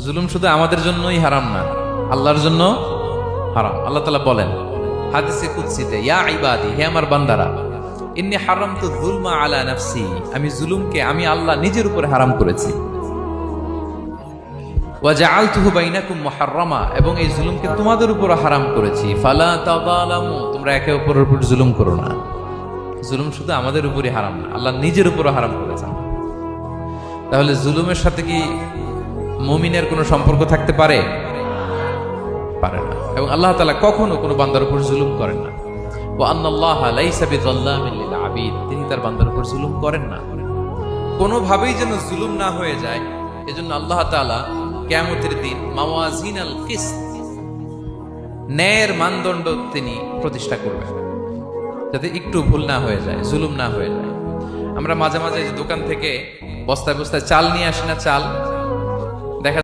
জুলুম শুধু আমাদের জন্যই হারাম না, আল্লাহর জন্য হারাম। আল্লাহ তাআলা বলেন হাদিসে কুদসিতে, ইয়া ইবাদি, হে আমার বান্দারা, ইন্নী হারামতু যুলমা আলা নাফসি, আমি জুলুমকে আমি আল্লাহ নিজের উপরে হারাম করেছি। ওয়া জাআলতুহু বাইনাকুম মুহাররামা, এবং এই জুলুমকে তোমাদের উপর হারাম করেছি। ফালা তাযালামু, তোমরা একে অপরের উপর জুলুম করো না। জুলুম শুধু আমাদের উপরই হারাম না, আল্লাহ নিজের উপরও হারাম করেছেন। তাহলে জুলুমের সাথে কি মুমিনের কোনো সম্পর্ক থাকতে পারে? পারে না। এবং আল্লাহ তাআলা কখনো কোনো বান্দার উপর জুলুম করেন না। ওয়া আন্নাল্লাহা লাইসা বিযাল্লামিন লিল আবিদ, তিনি তার বান্দার উপর জুলুম করেন না। কোনোভাবেই যেন জুলুম না হয়ে যায়, এজন্য আল্লাহ তাআলা কিয়ামতের দিন মাওয়াজিনাল কিসত, ন্যায়ের মানদণ্ড তিনি প্রতিষ্ঠা করবেন, যাতে একটু ভুল না হয়ে যায়, জুলুম না হয়ে যায়। আমরা মাঝে মাঝে যে দোকান থেকে বস্তায় বস্তায় চাল নিয়ে আসি না, চাল